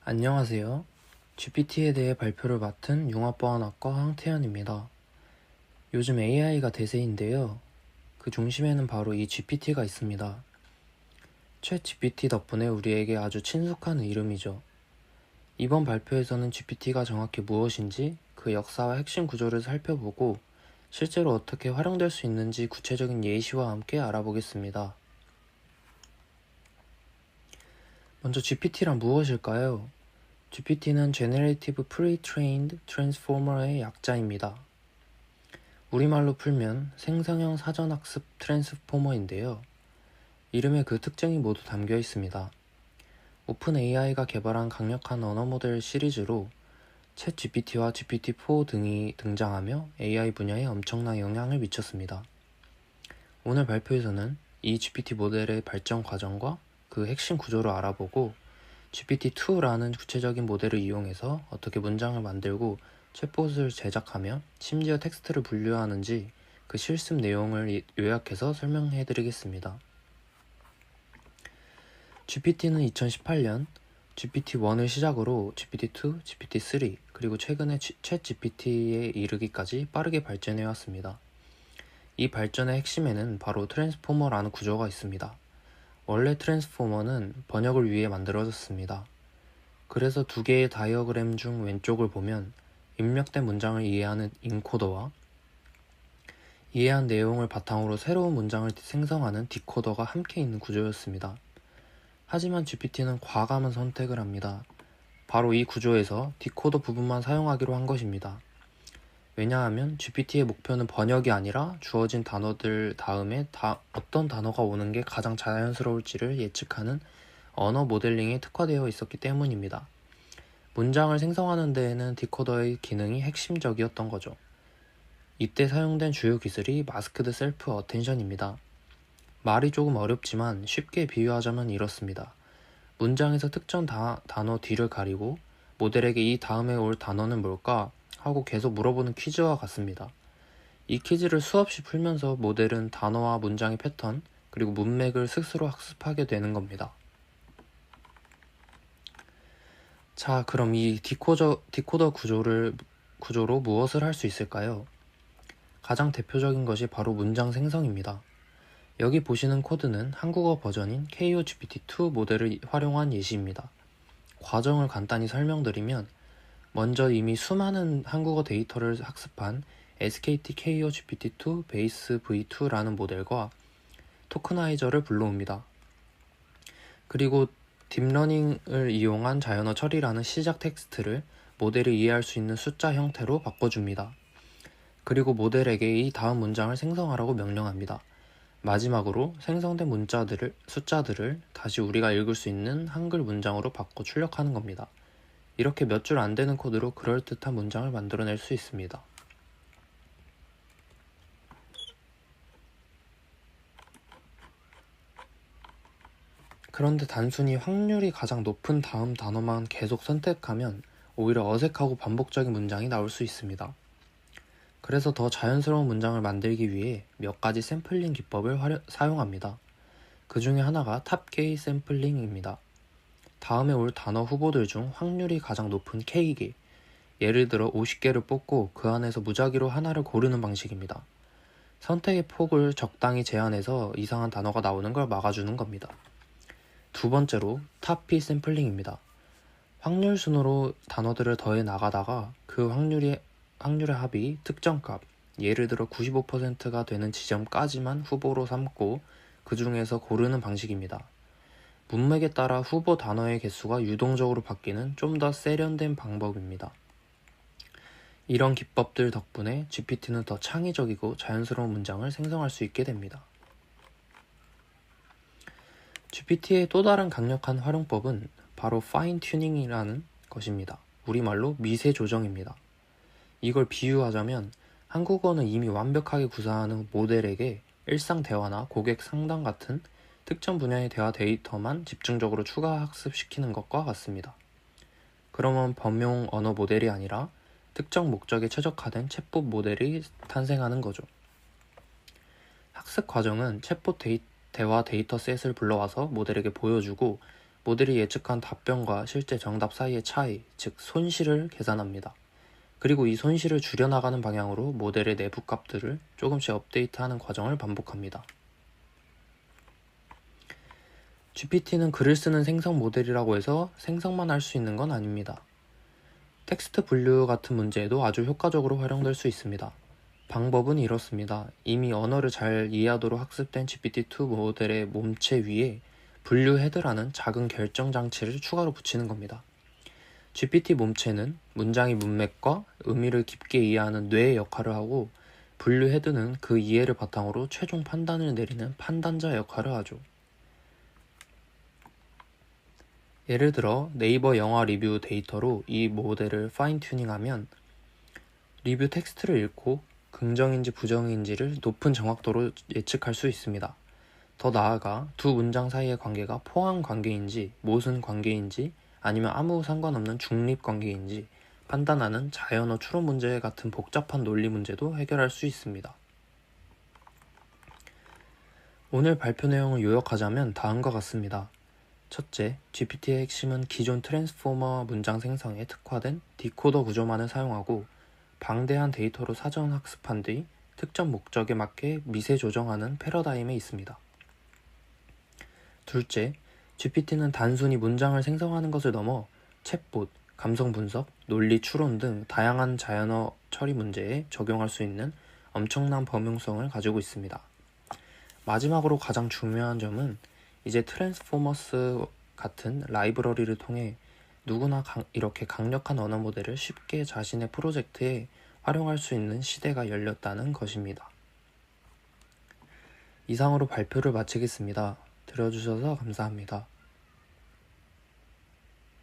안녕하세요. GPT에 대해 발표를 맡은 융합보안학과 황태현입니다. 요즘 AI가 대세인데요. 그 중심에는 바로 이 GPT가 있습니다. 챗 GPT 덕분에 우리에게 아주 친숙한 이름이죠. 이번 발표에서는 GPT가 정확히 무엇인지, 그 역사와 핵심 구조를 살펴보고 실제로 어떻게 활용될 수 있는지 구체적인 예시와 함께 알아보겠습니다. 먼저 GPT란 무엇일까요? GPT는 Generative Pre-trained Transformer의 약자입니다. 우리말로 풀면 생성형 사전학습 트랜스포머인데요. 이름에 그 특징이 모두 담겨 있습니다. 오픈AI가 개발한 강력한 언어 모델 시리즈로 챗GPT와 GPT-4 등이 등장하며 AI 분야에 엄청난 영향을 미쳤습니다. 오늘 발표에서는 이 GPT 모델의 발전 과정과 그 핵심 구조를 알아보고 GPT-2라는 구체적인 모델을 이용해서 어떻게 문장을 만들고 챗봇을 제작하며 심지어 텍스트를 분류하는지 그 실습 내용을 요약해서 설명해 드리겠습니다. GPT는 2018년 GPT-1을 시작으로 GPT-2, GPT-3, 그리고 최근에 챗GPT에 이르기까지 빠르게 발전해 왔습니다. 이 발전의 핵심에는 바로 트랜스포머라는 구조가 있습니다. 원래 트랜스포머는 번역을 위해 만들어졌습니다. 그래서 두 개의 다이어그램 중 왼쪽을 보면 입력된 문장을 이해하는 인코더와 이해한 내용을 바탕으로 새로운 문장을 생성하는 디코더가 함께 있는 구조였습니다. 하지만 GPT는 과감한 선택을 합니다. 바로 이 구조에서 디코더 부분만 사용하기로 한 것입니다. 왜냐하면 GPT의 목표는 번역이 아니라 주어진 단어들 다음에 어떤 단어가 오는 게 가장 자연스러울지를 예측하는 언어 모델링에 특화되어 있었기 때문입니다. 문장을 생성하는 데에는 디코더의 기능이 핵심적이었던 거죠. 이때 사용된 주요 기술이 마스크드 셀프 어텐션입니다. 말이 조금 어렵지만 쉽게 비유하자면 이렇습니다. 문장에서 특정 단어 뒤를 가리고 모델에게 이 다음에 올 단어는 뭘까? 하고 계속 물어보는 퀴즈와 같습니다. 이 퀴즈를 수없이 풀면서 모델은 단어와 문장의 패턴, 그리고 문맥을 스스로 학습하게 되는 겁니다. 자, 그럼 이 디코더 구조로 무엇을 할 수 있을까요? 가장 대표적인 것이 바로 문장 생성입니다. 여기 보시는 코드는 한국어 버전인 KOGPT-2 모델을 활용한 예시입니다. 과정을 간단히 설명드리면 먼저 이미 수많은 한국어 데이터를 학습한 SKT KOGPT-2 베이스 V2라는 모델과 토크나이저를 불러옵니다. 그리고 딥러닝을 이용한 자연어 처리라는 시작 텍스트를 모델이 이해할 수 있는 숫자 형태로 바꿔줍니다. 그리고 모델에게 이 다음 문장을 생성하라고 명령합니다. 마지막으로 생성된 숫자들을 다시 우리가 읽을 수 있는 한글 문장으로 바꿔 출력하는 겁니다. 이렇게 몇 줄 안 되는 코드로 그럴듯한 문장을 만들어낼 수 있습니다. 그런데 단순히 확률이 가장 높은 다음 단어만 계속 선택하면 오히려 어색하고 반복적인 문장이 나올 수 있습니다. 그래서 더 자연스러운 문장을 만들기 위해 몇 가지 샘플링 기법을 사용합니다. 그 중에 하나가 탑-K 샘플링입니다. 다음에 올 단어 후보들 중 확률이 가장 높은 K개, 예를 들어 50개를 뽑고 그 안에서 무작위로 하나를 고르는 방식입니다. 선택의 폭을 적당히 제한해서 이상한 단어가 나오는 걸 막아주는 겁니다. 두 번째로 탑P 샘플링입니다. 확률 순으로 단어들을 더해 나가다가 그 확률의 합이 특정 값, 예를 들어 95%가 되는 지점까지만 후보로 삼고 그 중에서 고르는 방식입니다. 문맥에 따라 후보 단어의 개수가 유동적으로 바뀌는 좀 더 세련된 방법입니다. 이런 기법들 덕분에 GPT는 더 창의적이고 자연스러운 문장을 생성할 수 있게 됩니다. GPT의 또 다른 강력한 활용법은 바로 파인 튜닝이라는 것입니다. 우리말로 미세 조정입니다. 이걸 비유하자면 한국어는 이미 완벽하게 구사하는 모델에게 일상 대화나 고객 상담 같은 특정 분야의 대화 데이터만 집중적으로 추가 학습시키는 것과 같습니다. 그러면 범용 언어 모델이 아니라 특정 목적에 최적화된 챗봇 모델이 탄생하는 거죠. 학습 과정은 챗봇 대화 데이터셋을 불러와서 모델에게 보여주고 모델이 예측한 답변과 실제 정답 사이의 차이, 즉 손실을 계산합니다. 그리고 이 손실을 줄여나가는 방향으로 모델의 내부 값들을 조금씩 업데이트하는 과정을 반복합니다. GPT는 글을 쓰는 생성 모델이라고 해서 생성만 할 수 있는 건 아닙니다. 텍스트 분류 같은 문제에도 아주 효과적으로 활용될 수 있습니다. 방법은 이렇습니다. 이미 언어를 잘 이해하도록 학습된 GPT-2 모델의 몸체 위에 분류 헤드라는 작은 결정 장치를 추가로 붙이는 겁니다. GPT 몸체는 문장의 문맥과 의미를 깊게 이해하는 뇌의 역할을 하고, 분류 헤드는 그 이해를 바탕으로 최종 판단을 내리는 판단자 역할을 하죠. 예를 들어 네이버 영화 리뷰 데이터로 이 모델을 파인 튜닝하면 리뷰 텍스트를 읽고 긍정인지 부정인지를 높은 정확도로 예측할 수 있습니다. 더 나아가 두 문장 사이의 관계가 포함 관계인지 모순 관계인지 아니면 아무 상관없는 중립 관계인지 판단하는 자연어 추론 문제 같은 복잡한 논리 문제도 해결할 수 있습니다. 오늘 발표 내용을 요약하자면 다음과 같습니다. 첫째, GPT의 핵심은 기존 트랜스포머 문장 생성에 특화된 디코더 구조만을 사용하고 방대한 데이터로 사전 학습한 뒤 특정 목적에 맞게 미세 조정하는 패러다임에 있습니다. 둘째, GPT는 단순히 문장을 생성하는 것을 넘어 챗봇, 감성 분석, 논리 추론 등 다양한 자연어 처리 문제에 적용할 수 있는 엄청난 범용성을 가지고 있습니다. 마지막으로 가장 중요한 점은 이제 트랜스포머스 같은 라이브러리를 통해 누구나 이렇게 강력한 언어 모델을 쉽게 자신의 프로젝트에 활용할 수 있는 시대가 열렸다는 것입니다. 이상으로 발표를 마치겠습니다. 들어주셔서 감사합니다.